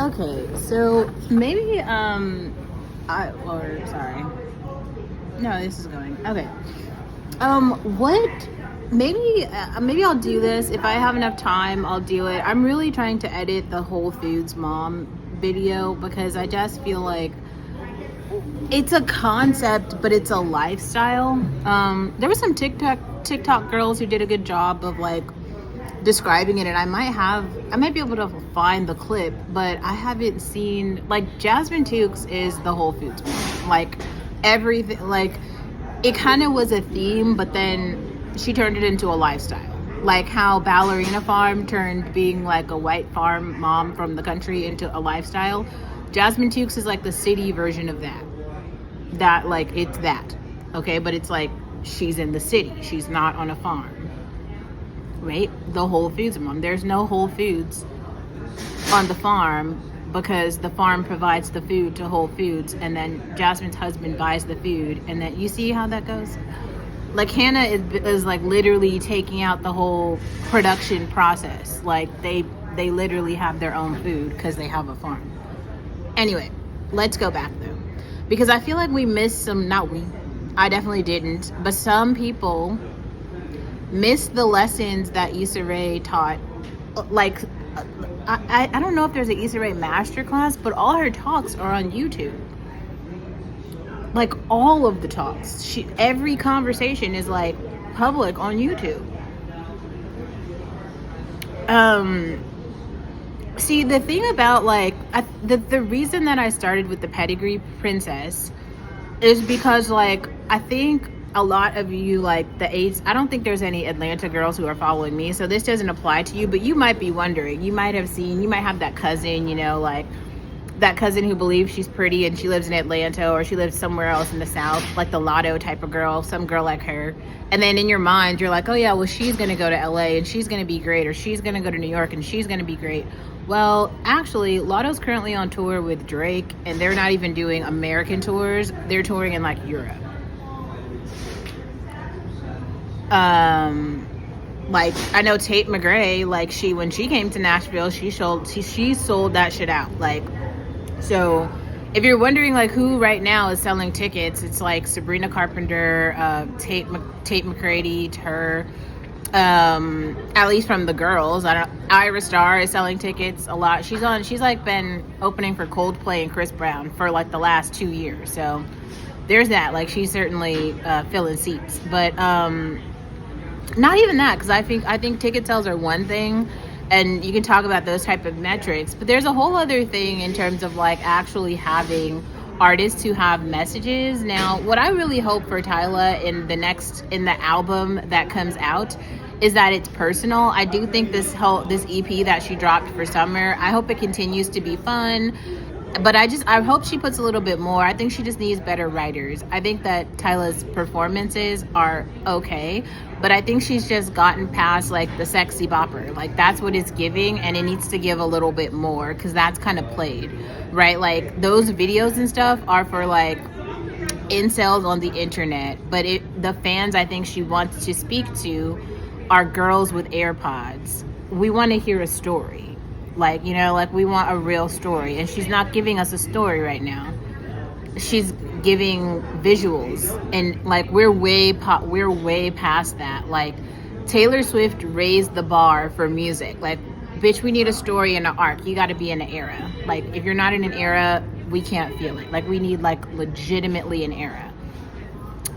Okay, so maybe sorry. No, this is going. Okay. What maybe I'll do this if I have enough time. I'll do it. I'm really trying to edit the Whole Foods mom video because I just feel like it's a concept, but it's a lifestyle. There was some TikTok girls who did a good job of like describing it, and I might be able to find the clip, but I haven't seen like Jasmine Tukes is the Whole Foods one. Like everything, like it kind of was a theme, but then she turned it into a lifestyle. Like how Ballerina Farm turned being like a white farm mom from the country into a lifestyle. Jasmine Tukes is like the city version of that. That like it's that, okay, but it's like she's in the city. She's not on a farm. Right? The Whole Foods mom. There's no Whole Foods on the farm because the farm provides the food to Whole Foods, and then Jasmine's husband buys the food, and then you see how that goes. Like Hannah is like literally taking out the whole production process. Like they literally have their own food because they have a farm. Anyway, let's go back though, because I feel like we missed some. Not we. I definitely didn't, but some people missed the lessons that Issa Rae taught. Like, I don't know if there's an Issa Rae masterclass, but all her talks are on YouTube. Like all of the talks, every conversation is like public on YouTube. See, the thing about like the reason that I started with the Pedigree Princess is because like I think a lot of you like the AIDS. I don't think there's any Atlanta girls who are following me, so this doesn't apply to you, but you might be wondering. You might have that cousin, you know, like that cousin who believes she's pretty and she lives in Atlanta or she lives somewhere else in the South, like the Lotto type of girl, some girl like her. And then in your mind, you're like, oh yeah, well, she's going to go to LA and she's going to be great, or she's going to go to New York and she's going to be great. Well, actually, Lotto's currently on tour with Drake, and they're not even doing American tours. They're touring in like Europe. Like I know Tate McRae, like when she came to Nashville, she sold that shit out. Like, so if you're wondering like who right now is selling tickets, it's like Sabrina Carpenter, Tate McCready, her, at least from the girls. Ira Starr is selling tickets a lot. She's like been opening for Coldplay and Chris Brown for like the last 2 years. So there's that. Like she's certainly filling seats, but not even that, because I think ticket sales are one thing, and you can talk about those type of metrics, but there's a whole other thing in terms of like actually having artists who have messages. Now, what I really hope for Tyla in the album that comes out is that it's personal. I do think this EP that she dropped for summer, I hope it continues to be fun. But I hope she puts a little bit more. I think she just needs better writers. I think that Tyla's performances are okay, but I think she's just gotten past like the sexy bopper. Like that's what it's giving, and it needs to give a little bit more because that's kind of played, right? Like those videos and stuff are for like incels on the internet, but the fans I think she wants to speak to are girls with AirPods. We want to hear a story. Like, you know, like we want a real story, and she's not giving us a story right now. She's giving visuals, and like we're way past that. Like Taylor Swift raised the bar for music. Like, bitch, we need a story and an arc. You got to be in an era. Like if you're not in an era, we can't feel it. Like we need like legitimately an era.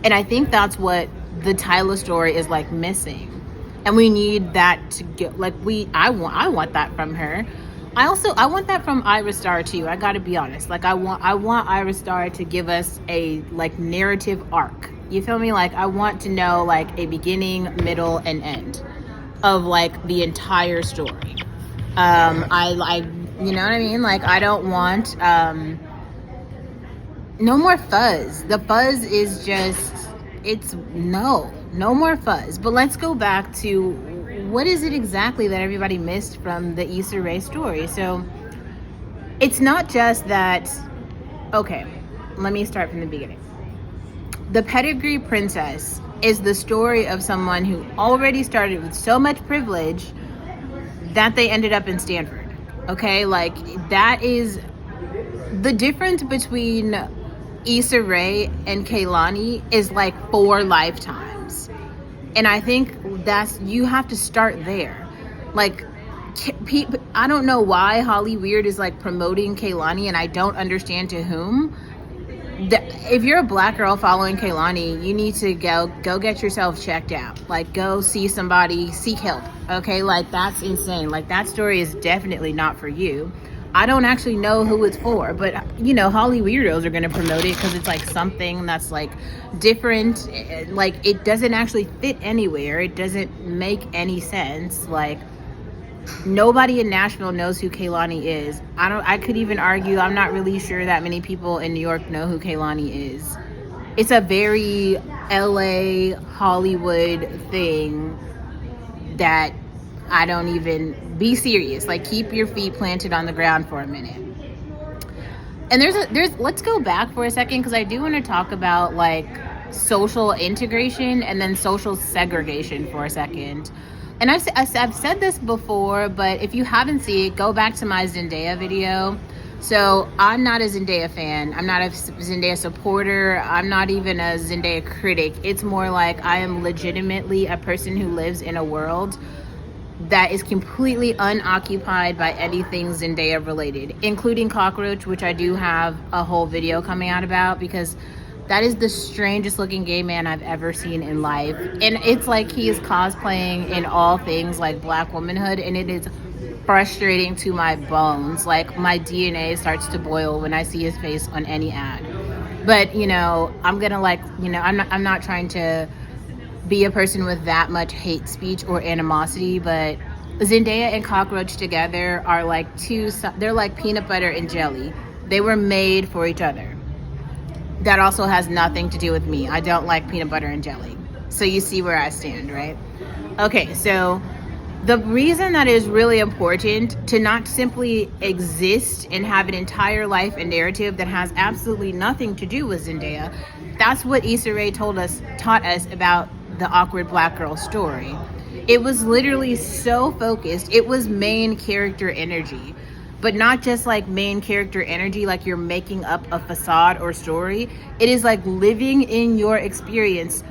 And I think that's what the Tyla story is like missing. And we need that to get like I want that from her. I want that from Ira Starr too. I gotta be honest. Like I want Ira Starr to give us a like narrative arc. You feel me? Like I want to know like a beginning, middle, and end of like the entire story. I you know what I mean? Like I don't want no more fuzz. The fuzz is just no more fuzz. But let's go back to what is it exactly that everybody missed from the Issa Rae story. So it's not just that. Okay, let me start from the beginning. The Pedigree Princess is the story of someone who already started with so much privilege that they ended up in Stanford. Okay, like that is the difference between Issa Rae and Kehlani is like 4 lifetimes. And I think that's, you have to start there. Like, I don't know why Holly Weird is like promoting Kehlani, and I don't understand to whom. If you're a black girl following Kehlani, you need to go get yourself checked out. Like, go see somebody, seek help. Okay, like that's insane. Like, that story is definitely not for you. I don't actually know who it's for, but you know, Holly weirdos are going to promote it because it's like something that's like different. Like, it doesn't actually fit anywhere. It doesn't make any sense. Like, nobody in Nashville knows who Kehlani is. I could even argue I'm not really sure that many people in New York know who Kehlani is. It's a very LA Hollywood thing that I don't even, be serious. Like, keep your feet planted on the ground for a minute. And there's let's go back for a second, because I do want to talk about like social integration and then social segregation for a second. And I've said this before, but if you haven't seen it, go back to my Zendaya video. So I'm not a Zendaya fan. I'm not a Zendaya supporter. I'm not even a Zendaya critic. It's more like I am legitimately a person who lives in a world that is completely unoccupied by anything Zendaya related, including Cockroach, which I do have a whole video coming out about, because that is the strangest looking gay man I've ever seen in life. And it's like he is cosplaying in all things like black womanhood, and it is frustrating to my bones. Like, my DNA starts to boil when I see his face on any ad. But, you know, I'm gonna like, you know, I'm not trying to be a person with that much hate speech or animosity, but Zendaya and Cockroach together are like they're like peanut butter and jelly. They were made for each other. That also has nothing to do with me. I don't like peanut butter and jelly. So you see where I stand, right? Okay, so the reason that is really important to not simply exist and have an entire life and narrative that has absolutely nothing to do with Zendaya, that's what Issa Rae taught us about the awkward black girl story. It was literally so focused. It was main character energy. But not just like main character energy, like you're making up a facade or story. It is like living in your experience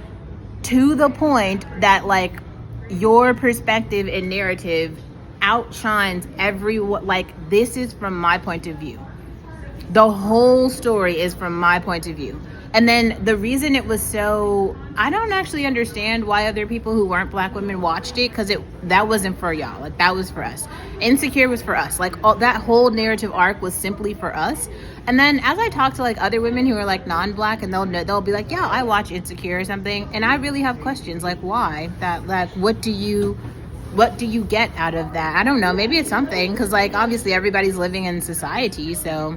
to the point that like your perspective and narrative outshines everyone. Like, this is from my point of view. The whole story is from my point of view. And then the reason it was so, I don't actually understand why other people who weren't black women watched it, because that wasn't for y'all. Like, that was for us. Insecure was for us. Like, that whole narrative arc was simply for us. And then as I talk to like other women who are like non-black, and they'll be like, yeah, I watch Insecure or something, and I really have questions like, why? That, like, what do you get out of that? I don't know. Maybe it's something, because like obviously everybody's living in society, so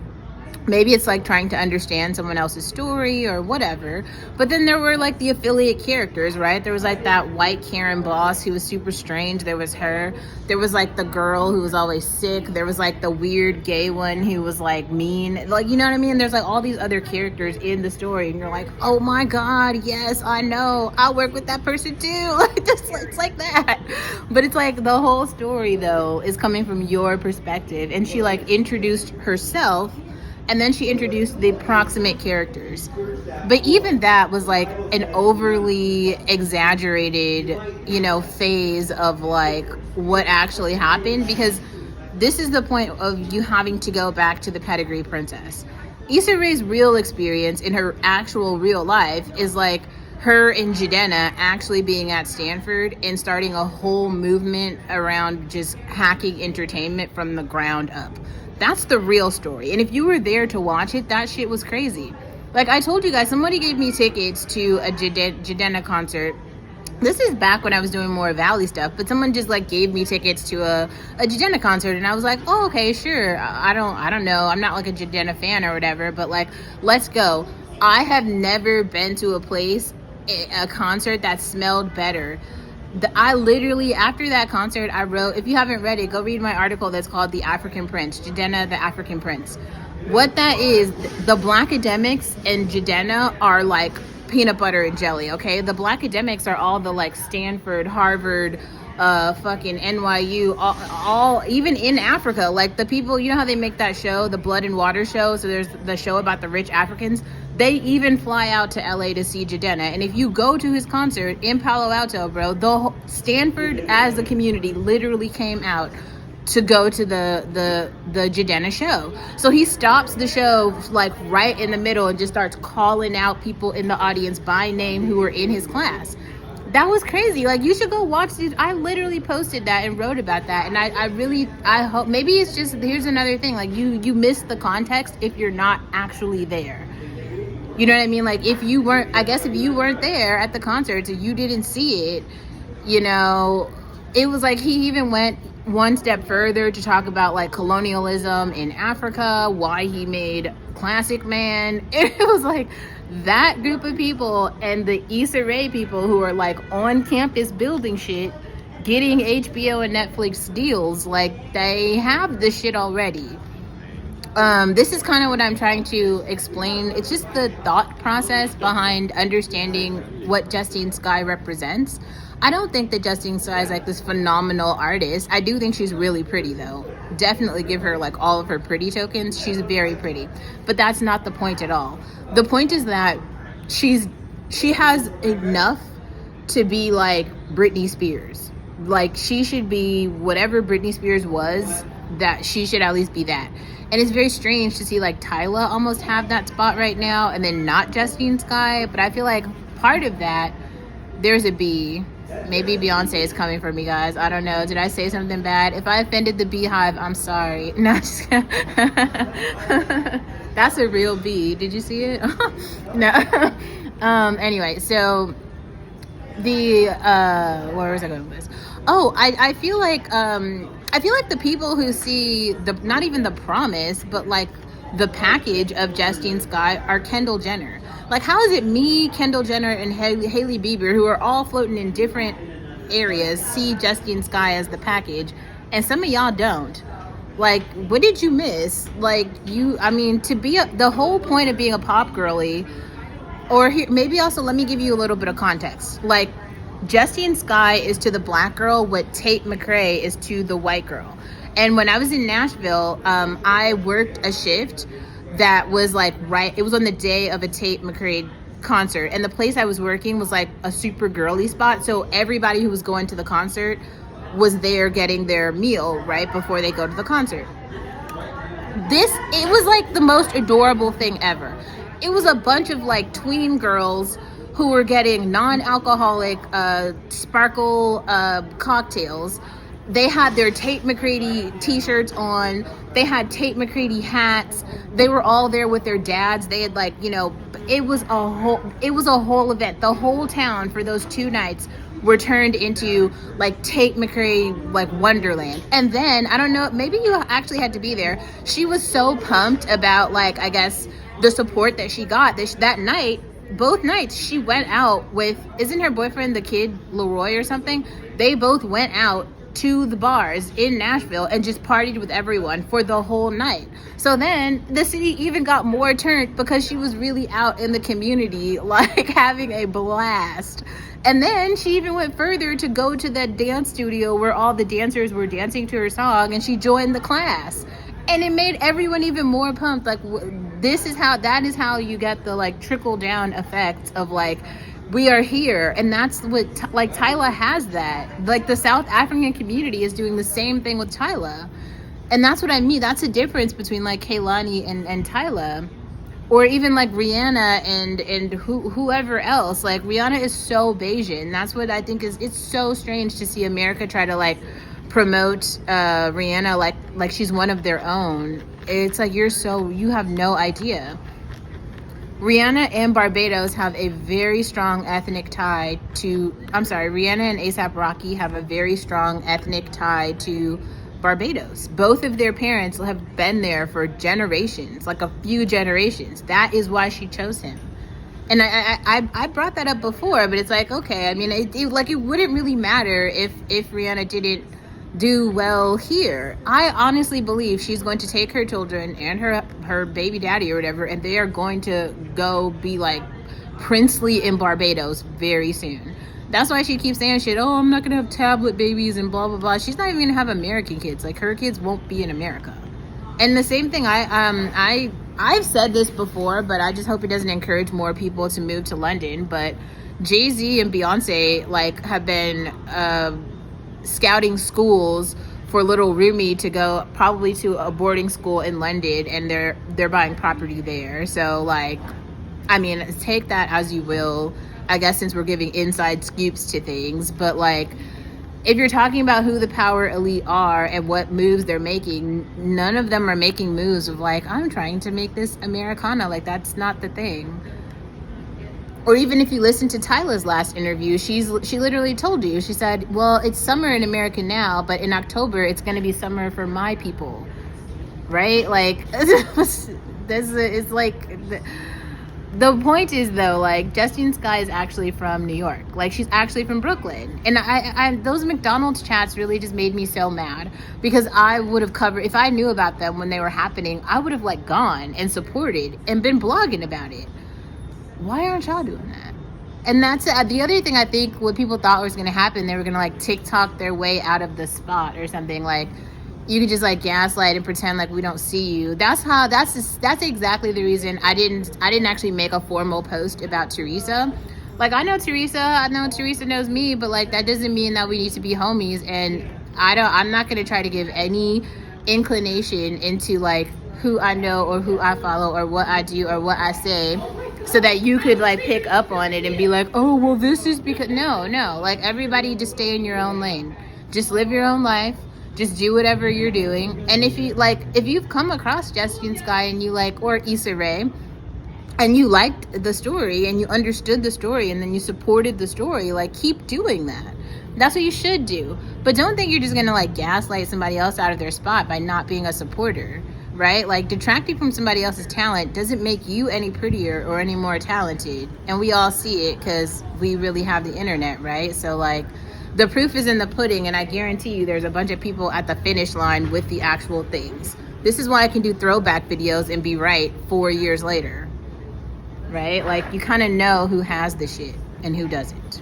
maybe it's like trying to understand someone else's story or whatever. But then there were like the affiliate characters, right? There was like that white Karen boss who was super strange. There was her. There was like the girl who was always sick. There was like the weird gay one who was like mean. Like, you know what I mean? There's like all these other characters in the story, and you're like, oh my God, yes, I know. I'll work with that person too. Like, just, it's like that. But it's like the whole story though is coming from your perspective. And she like introduced herself, and then she introduced the proximate characters. But even that was like an overly exaggerated, you know, phase of like what actually happened, because this is the point of you having to go back to the Pedigree Princess. Issa Rae's real experience in her actual real life is like her and Jidenna actually being at Stanford and starting a whole movement around just hacking entertainment from the ground up. That's the real story. And if you were there to watch it, that shit was crazy. Like I told you guys, somebody gave me tickets to a Jidenna concert. This is back when I was doing more Valley stuff, but someone just like gave me tickets to a Jidenna concert, and I was like, oh, okay, sure. I don't know. I'm not like a Jidenna fan or whatever, but like, let's go. I have never been to a concert that smelled better. I literally, after that concert, I wrote, if you haven't read it, go read my article that's called The African Prince, Jidenna the African Prince. What that is, the Black academics and Jidenna are like peanut butter and jelly, okay? The Black academics are all the like Stanford, Harvard, fucking NYU, all even in Africa, like the people, you know how they make that show, the Blood and Water show, so there's the show about the rich Africans. They even fly out to LA to see Jidenna, and if you go to his concert in Palo Alto, bro, the Stanford as a community literally came out to go to the Jidenna show. So he stops the show like right in the middle and just starts calling out people in the audience by name who were in his class. That was crazy. Like, you should go watch it. I literally posted that and wrote about that. And I hope, maybe it's just, here's another thing. Like, you miss the context if you're not actually there. You know what I mean? Like, if you weren't there at the concert, so you didn't see it, you know, it was like he even went one step further to talk about like colonialism in Africa, why he made Classic Man. It was like that group of people and the Issa Rae people who are like on campus building shit, getting HBO and Netflix deals, like they have the shit already. This is kind of what I'm trying to explain. It's just the thought process behind understanding what Justine Skye represents. I don't think that Justine Skye is like this phenomenal artist. I do think she's really pretty though. Definitely give her like all of her pretty tokens. She's very pretty. But that's not the point at all. The point is that she has enough to be like Britney Spears. Like, she should be whatever Britney Spears was, that she should at least be that. And it's very strange to see like Tyla almost have that spot right now and then not Justine Skye. But I feel like part of that, there's a B. Maybe Beyonce is coming for me, guys. I don't know. Did I say something bad? If I offended the Beehive, I'm sorry. No, just that's a real bee. Did you see it? No. Anyway, so where was I going with this? Oh, I feel like the people who see not even the promise, but like the package of Justine Skye are Kendall Jenner. Like, how is it me, Kendall Jenner, and Hailey Bieber, who are all floating in different areas, see Justine Skye as the package, and some of y'all don't? Like, what did you miss? Like, to be the whole point of being a pop girly, or here, maybe also let me give you a little bit of context. Like, Justine Skye is to the black girl what Tate McRae is to the white girl. And when I was in Nashville, I worked a shift that was like it was on the day of a Tate McRae concert, and the place I was working was like a super girly spot, so everybody who was going to the concert was there getting their meal right before they go to the concert. It was like the most adorable thing ever. It was a bunch of like tween girls who were getting non-alcoholic sparkle cocktails. They had their Tate McCready t-shirts on. They had Tate McCready hats. They were all there with their dads. They had like, you know, it was a whole event. The whole town for those 2 nights were turned into like Tate McCready, like Wonderland. And then, I don't know, maybe you actually had to be there. She was so pumped about like, I guess, the support that she got that night. Both nights she went out with, isn't her boyfriend the kid Leroy or something? They both went out to the bars in Nashville and just partied with everyone for the whole night. So then the city even got more turned because she was really out in the community, like having a blast. And then she even went further to go to that dance studio where all the dancers were dancing to her song, and she joined the class. And it made everyone even more pumped. Like, that is how you get the like trickle down effect of like, we are here. And that's what like Tyla has that. Like, the South African community is doing the same thing with Tyla. And that's what I mean. That's the difference between like Kehlani and Tyla. Or even like Rihanna and whoever else. Like, Rihanna is so Bayesian. That's what I think it's so strange to see America try to like promote Rihanna like she's one of their own. It's like, you have no idea. Rihanna and Barbados have a very strong ethnic tie to, Rihanna and A$AP Rocky have a very strong ethnic tie to Barbados. Both of their parents have been there for generations, like a few generations. That is why she chose him. And I brought that up before, but it's like, okay, I mean, it wouldn't really matter if Rihanna didn't do well here. I honestly believe she's going to take her children and her baby daddy or whatever, and they are going to go be like princely in Barbados very soon. That's why she keeps saying shit. Oh, I'm not gonna have tablet babies and blah blah blah. She's not even gonna have American kids. Like, her kids won't be in America. And the same thing, I've said this before, but I just hope it doesn't encourage more people to move to London. But Jay-Z and Beyonce like have been scouting schools for little Rumi to go probably to a boarding school in London, and they're buying property there. So like, I mean, take that as you will, I guess, since we're giving inside scoops to things. But like, if you're talking about who the power elite are and what moves they're making, none of them are making moves of like, I'm trying to make this Americana. Like, that's not the thing. Or even if you listen to Tyla's last interview, she literally told you, she said, well, it's summer in America now, but in October it's going to be summer for my people, right? Like, it's like, the point is though, like, Justine Skye is actually from New York. Like, she's actually from Brooklyn. And I those McDonald's chats really just made me so mad, because I would have covered, if I knew about them when they were happening, I would have like gone and supported and been blogging about it. Why aren't y'all doing that? And that's the other thing. I think what people thought was going to happen, they were going to like TikTok their way out of the spot or something. Like, you could just like gaslight and pretend like we don't see you. That's exactly the reason I didn't actually make a formal post about Teresa. Like, I know Teresa knows me, but like, that doesn't mean that we need to be homies. And I'm not going to try to give any inclination into like who I know or who I follow or what I do or what I say, so that you could like pick up on it and be like, oh, well, this is because no, like, everybody just stay in your own lane. Just live your own life. Just do whatever you're doing. And if you've come across Justine Skye and you like, or Issa Rae, and you liked the story and you understood the story and then you supported the story, like, keep doing that. That's what you should do. But don't think you're just gonna like gaslight somebody else out of their spot by not being a supporter, right? Like, detracting from somebody else's talent doesn't make you any prettier or any more talented. And we all see it because we really have the internet, right? So like, the proof is in the pudding, and I guarantee you there's a bunch of people at the finish line with the actual things. This is why I can do throwback videos and be right 4 years later, right? Like, you kind of know who has the shit and who doesn't.